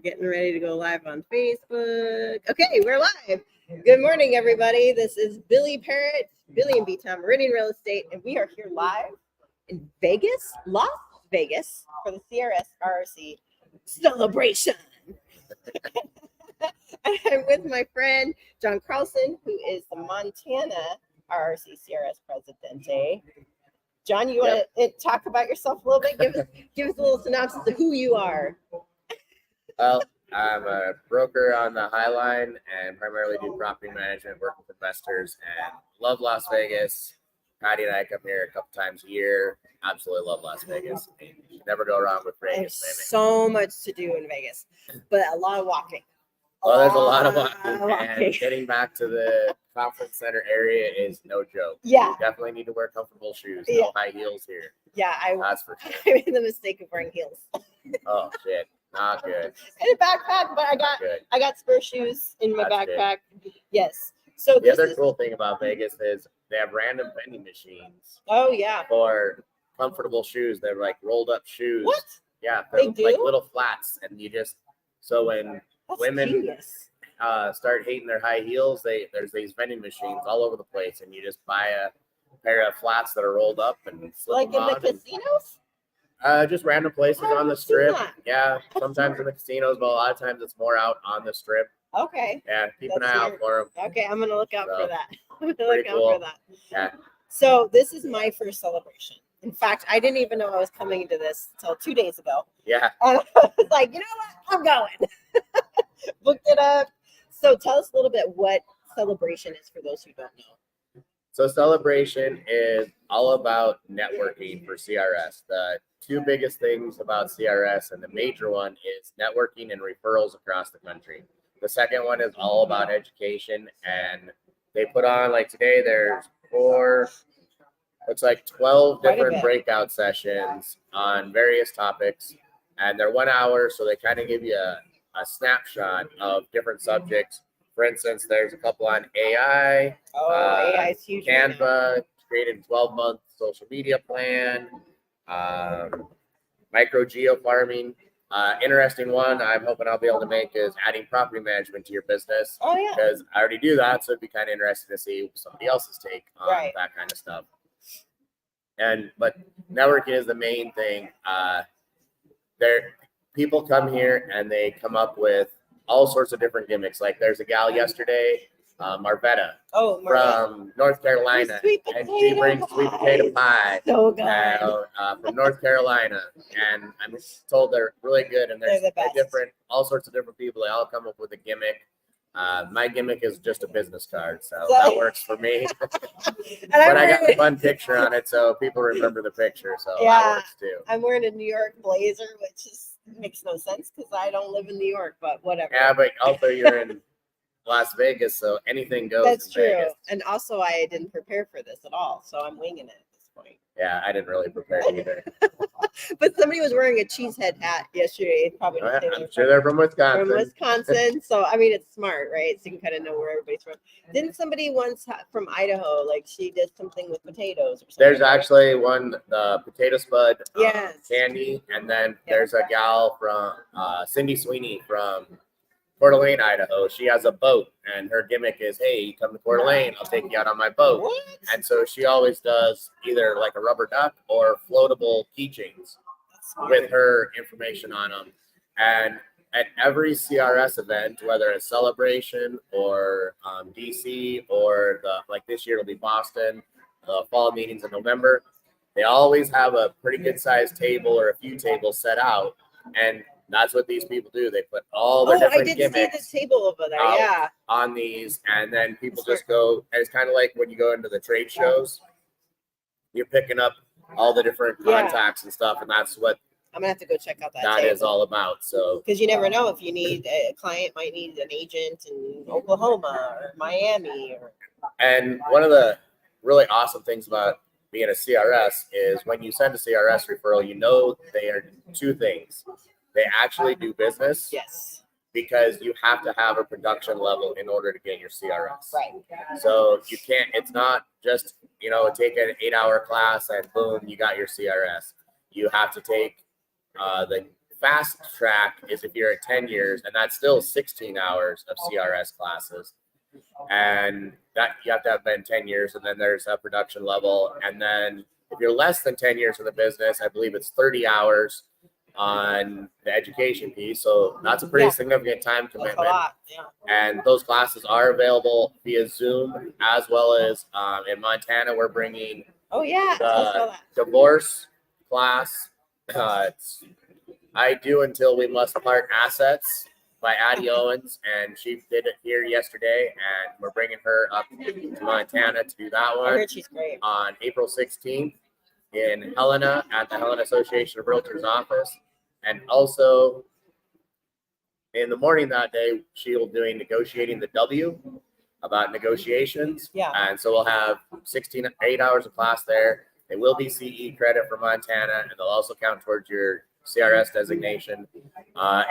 Getting ready to go live on Facebook. Okay, we're live. Good morning, everybody. This is Billy Parrott, Billy and B-Town Meridian Real Estate, and we are here live in Vegas, Las Vegas, for the CRS RRC Celebration. And I'm with my friend John Carlson, who is the Montana RRC CRS Presidente. John, you want to talk about yourself a little bit? Give us a little synopsis of who you are. Well, I'm a broker on the High Line and primarily do property management, work with investors, and love Las Vegas. Patty and I come here a couple times a year. Absolutely love Las Vegas. I mean, you never go wrong with Vegas. There's so much to do in Vegas, but a lot of walking. Well, there's a lot of walking, and getting back to the conference center area is no joke. Yeah. You definitely need to wear comfortable shoes. No high heels here. Yeah, that's for sure. I made the mistake of wearing heels. Oh shit. Not good. And a backpack, but I got spare shoes in my backpack. Good. Yes. So the other cool thing about Vegas is they have random vending machines. Oh yeah. For comfortable shoes. They're like rolled up shoes. What? Yeah, they're like little flats, and you just when women start hating their high heels, there's these vending machines all over the place, and you just buy a pair of flats that are rolled up and slip like them in on the casinos. Just random places on the strip. Yeah, sometimes in the casinos, but a lot of times it's more out on the strip. Okay. Yeah, keep an eye out for them. Okay, I'm gonna look out for that. I'm gonna look out for that. Yeah. So this is my first celebration. In fact, I didn't even know I was coming into this until 2 days ago. Yeah. And I was like, you know what? I'm going. Booked it up. So tell us a little bit what celebration is for those who don't know. So Celebration is all about networking for CRS. The two biggest things about CRS, and the major one is networking and referrals across the country. The second one is all about education, and they put on, like today, there's 12 different breakout sessions on various topics, and they're 1 hour, so they kind of give you a snapshot of different subjects. For instance, there's a couple on AI. AI is huge. Canva, created a 12-month social media plan, micro geo farming. Interesting one I'm hoping I'll be able to make is adding property management to your business. Oh, yeah. Because I already do that, so it'd be kind of interesting to see somebody else's take on that kind of stuff. But networking is the main thing. People come here and they come up with all sorts of different gimmicks. Like there's a gal yesterday, Marvetta, from North Carolina, and she brings sweet potato pie. So good. From North Carolina, and I'm told they're really good. And there's all sorts of different people. They all come up with a gimmick. My gimmick is just a business card, so that works for me. But I got a fun picture on it, so people remember the picture. So that works too. I'm wearing a New York blazer, which makes no sense because I don't live in New York, but whatever. Yeah, but also you're in Las Vegas, so anything goes. That's true. Vegas. And also I didn't prepare for this at all, so I'm winging it at this point. Yeah, I didn't really prepare either. But somebody was wearing a cheesehead hat yesterday. Probably I'm sure they're from Wisconsin. From Wisconsin, so I mean it's smart, right? So you can kind of know where everybody's from. Didn't somebody once from Idaho, like she did something with potatoes or something? There's actually one, the potato spud candy, and then there's a gal from Cindy Sweeney from Coeur d'Alene, Idaho. She has a boat, and her gimmick is, hey, you come to Coeur d'Alene, I'll take you out on my boat. What? And so she always does either like a rubber duck or floatable keychains with her information on them. And at every CRS event, whether it's Celebration or DC or like this year it'll be Boston, fall meetings in November, they always have a pretty good sized table or a few tables set out, and that's what these people do. They put all the different gimmicks see the table over there, on these, and then people just go. And it's kind of like when you go into the trade shows, you're picking up all the different contacts and stuff, and that's what I'm gonna have to go check out that is all about. So, because you never know if you need a client might need an agent in Oklahoma or Miami, and one of the really awesome things about being a CRS is when you send a CRS referral, you know they are two things. They actually do business. Yes. Because you have to have a production level in order to get your CRS. Right. So you can't, it's not just, take an 8-hour class and boom, you got your CRS. You have to take the fast track is if you're at 10 years, and that's still 16 hours of CRS classes. And that you have to have been 10 years, and then there's a production level. And then if you're less than 10 years in the business, I believe it's 30 hours on the education piece. So that's a pretty significant time commitment. That's a lot. Yeah. And those classes are available via Zoom, as well as in Montana, we're bringing the divorce class. It's I Do Until We Must Part Assets by Addie Owens, and she did it here yesterday, and we're bringing her up to Montana to do that one. I heard she's great. On April 16th in Helena at the Helena Association of Realtors office. And also in the morning that day, she will be doing Negotiating the W about negotiations. Yeah. And so we'll have 8 hours of class there. It will be CE credit for Montana, and they'll also count towards your CRS designation.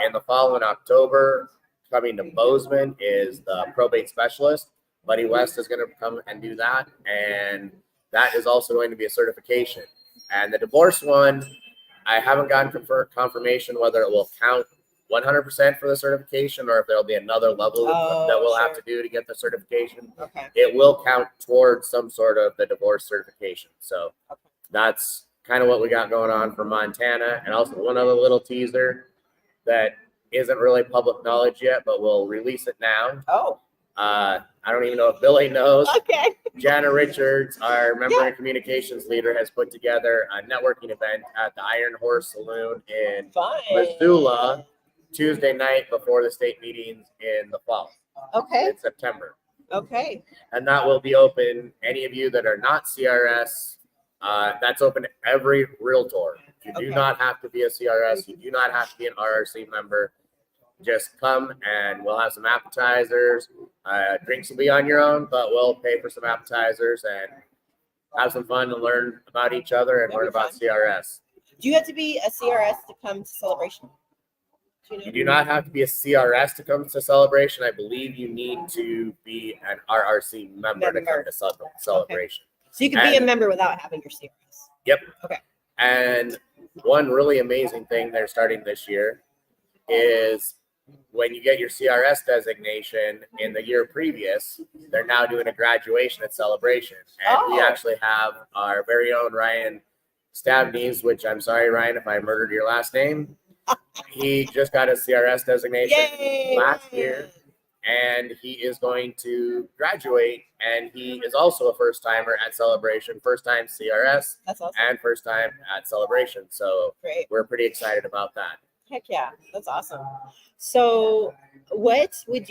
In the following October, coming to Bozeman is the probate specialist. Buddy West is going to come and do that. And that is also going to be a certification. And the divorce one, I haven't gotten confirmation whether it will count 100% for the certification or if there'll be another level that we'll have to do to get the certification. Okay. It will count towards some sort of the divorce certification. So that's kind of what we got going on for Montana. And also one other little teaser that isn't really public knowledge yet, but we'll release it now. Oh. I don't even know if Billy knows. Okay. Jana Richards, our member and communications leader, has put together a networking event at the Iron Horse Saloon in Missoula Tuesday night before the state meetings in the fall. Okay. In September. Okay. And that will be open. Any of you that are not CRS, that's open to every realtor. You do not have to be a CRS. You do not have to be an RRC member. Just come and we'll have some appetizers. Drinks will be on your own, but we'll pay for some appetizers and have some fun and learn about each other and learn about CRS. Do you have to be a CRS to come to Celebration? You do not have to be a CRS to come to Celebration. I believe you need to be an RRC member to come to Celebration. Okay. So you can be a member without having your CRS. Yep. Okay. And one really amazing thing they're starting this year is when you get your CRS designation in the year previous, they're now doing a graduation at Celebration. And we actually have our very own Ryan Stabneys, which I'm sorry, Ryan, if I murdered your last name. He just got his CRS designation last year, and he is going to graduate. And he is also a first timer at Celebration, first time CRS. That's awesome. And first time at Celebration. So we're pretty excited about that. Heck yeah, that's awesome. So what's like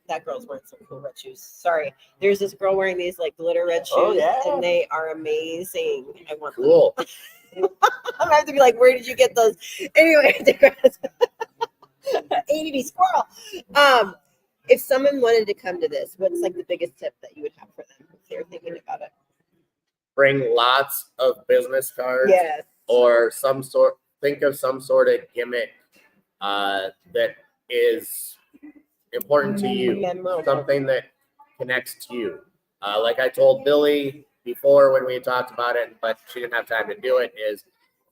that girl's wearing some cool red shoes. Sorry. There's this girl wearing these like glitter red shoes and they are amazing. I want them. Cool. I'm gonna have to be like, where did you get those? Anyway, ADD squirrel. If someone wanted to come to this, what's like the biggest tip that you would have for them if they're thinking about it? Bring lots of business cards. Yes. Or think of some sort of gimmick that is important to you, something that connects to you. Like I told Billy before when we talked about it, but she didn't have time to do it, is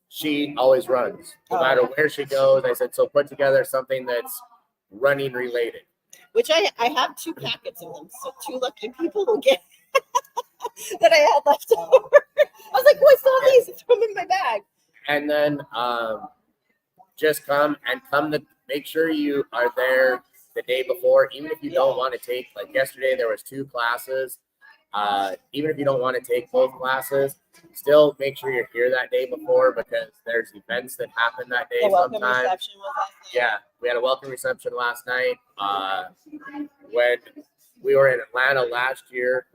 she always runs. No matter where she goes, I said, so put together something that's running related. Which I have 2 packets of them, so 2 lucky people will get that I had left over. I was like, what's all these? Throw them in my bag. And then just come to make sure you are there the day before, even if you don't want to take, like yesterday, there was 2 classes. Even if you don't want to take both classes, still make sure you're here that day before because there's events that happen that day sometimes. Yeah, we had a welcome reception last night. When we were in Atlanta last year,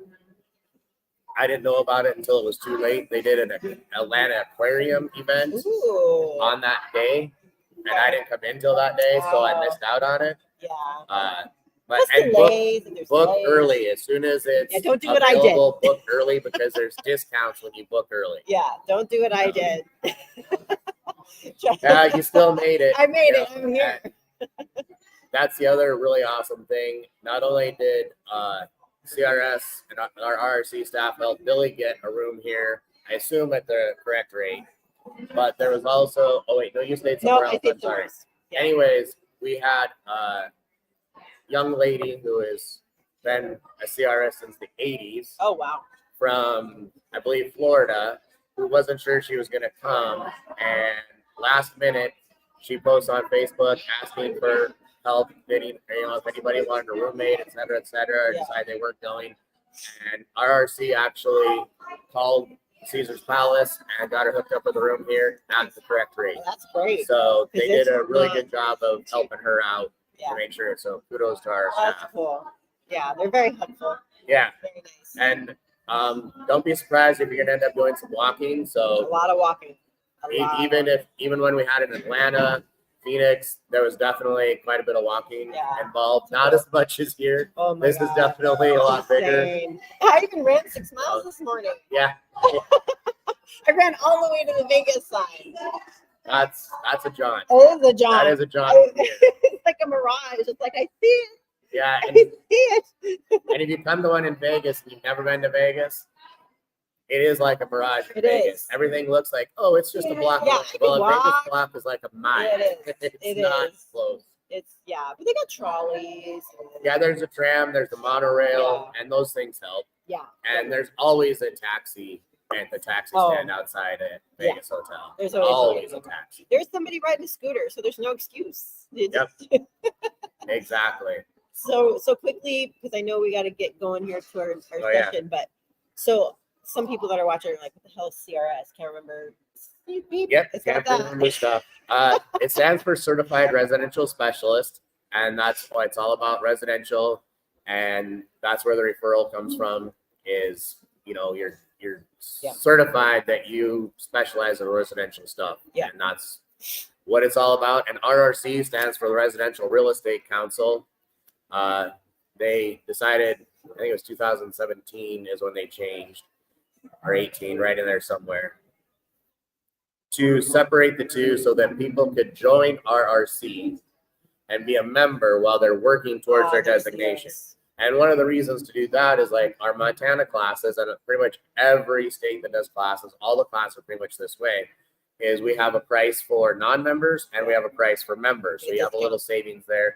I didn't know about it until it was too late. They did an Atlanta aquarium event on that day, and I didn't come in till that day, so I missed out on it. Yeah. But book early as soon as it's don't do what I did. Book early because there's discounts when you book early. Yeah, don't do what I did. Yeah, you still made it. I made it. I'm here. That's the other really awesome thing. Not only did CRS and our RRC staff help Billy get a room here, I assume at the correct rate. But there was also, oh wait, no, you stayed No, somewhere I else. think I'm sorry. Yeah. Anyways, we had a young lady who has been a CRS since the 80s. Oh, wow. From, I believe, Florida, who wasn't sure she was going to come. And last minute, she posts on Facebook asking for help, getting, if anybody wanted a roommate, et cetera, Yeah. decided they weren't going. And RRC actually called Caesar's Palace and got her hooked up with a room here at the correct rate. Well, that's great. So they did a really not- good job of helping her out Yeah. to make sure. So kudos to our That's staff. cool. Yeah, they're very helpful. Yeah. Very nice. And don't be surprised if you're gonna end up doing some walking. A So lot of walking. even when we had it in Atlanta, Phoenix, there was definitely quite a bit of walking Yeah. involved. Not as much as here. Oh my This God. is definitely a lot bigger. Insane. I even ran 6 miles this morning. Yeah, I ran all the way to the Vegas sign. that's a John. It is a John. That is a John. It's like a mirage. It's like I see it. Yeah, I and, see it. and if you come to one in Vegas and you've never been to Vegas, it is like a mirage in It Vegas. is. Everything looks like, oh, it's just a block. Yeah, you Well, can a Vegas walk. block is like a mile. It is. It's It not is. close. It's but they got trolleys. Yeah, there's a tram, there's the monorail, and those things help. Yeah. And there's always a taxi at the taxi Oh. stand outside at Vegas Hotel. There's Always a taxi. There's somebody riding a scooter, so there's no excuse. Yep. Exactly. So quickly, because I know we got to get going here to our yeah. session, but so some people that are watching are like, what the hell is CRS? Can't remember. Yep. It's got Can't that. remember stuff. It stands for Certified Residential Specialist, and that's what it's all about, residential, and that's where the referral comes from. Is you're Yeah. certified that you specialize in residential stuff, Yeah. and that's what it's all about. And RRC stands for the Residential Real Estate Council. They decided, I think it was 2017 is when they changed, or 18, right in there somewhere, to separate the two so that people could join RRC and be a member while they're working towards their designation. Yes. And one of the reasons to do that is like our Montana classes, and pretty much every state that does classes, all the classes are pretty much this way, is we have a price for non-members and we have a price for members. So you have a little savings there.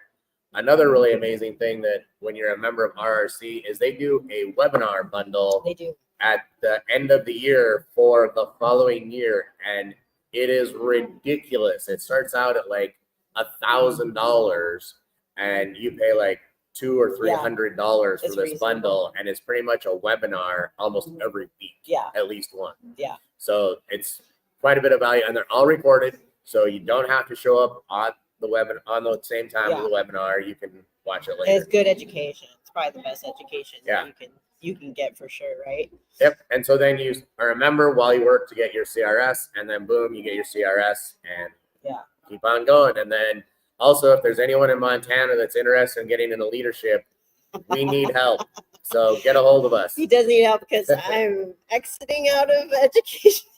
Another really amazing thing that when you're a member of RRC is they do a webinar bundle They do. at the end of the year for the following year. And it is ridiculous. It starts out at like $1,000 and you pay like $200 or $300 for It's this reasonable. bundle. And it's pretty much a webinar almost every week. Yeah. At least one. Yeah. So it's quite a bit of value, and they're all recorded. So you don't have to show up on the webinar on the same time as the webinar. You can watch it later. It's good education. It's probably the best education that you can get for sure, right? Yep. And so then you are a member while you work to get your CRS, and then boom, you get your CRS, and keep on going. And then also, if there's anyone in Montana that's interested in getting into leadership, we need help. So get a hold of us. He does need help because I'm exiting out of education.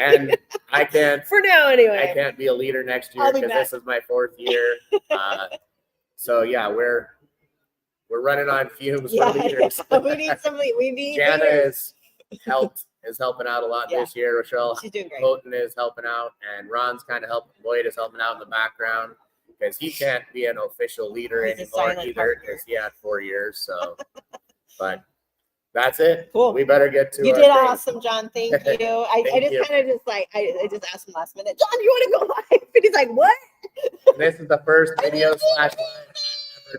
And I can't For now, anyway. I can't be a leader next year I'll be because back. this is my 4th year. So yeah, we're running on fumes for leaders. We need somebody. We need Jana leaders. is helping out a lot this year. Rochelle She's doing great. Houghton is helping out, and Ron's kind of helping. Lloyd is helping out in the background because he can't be an official leader He's a anymore silent either partner. because he had 4 years. So, but that's it. Cool. We better get to. You our did thing. awesome, John. Thank you. I Thank just you. kind of just like I just asked him last minute, John, you want to go live? And he's like, what? This is the first video / live I've ever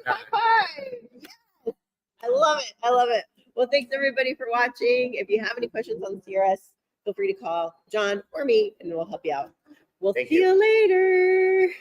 done. High five. Yes. I love it. I love it. Well, thanks everybody for watching. If you have any questions on CRS, feel free to call John or me, and we'll help you out. We'll Thank see you later.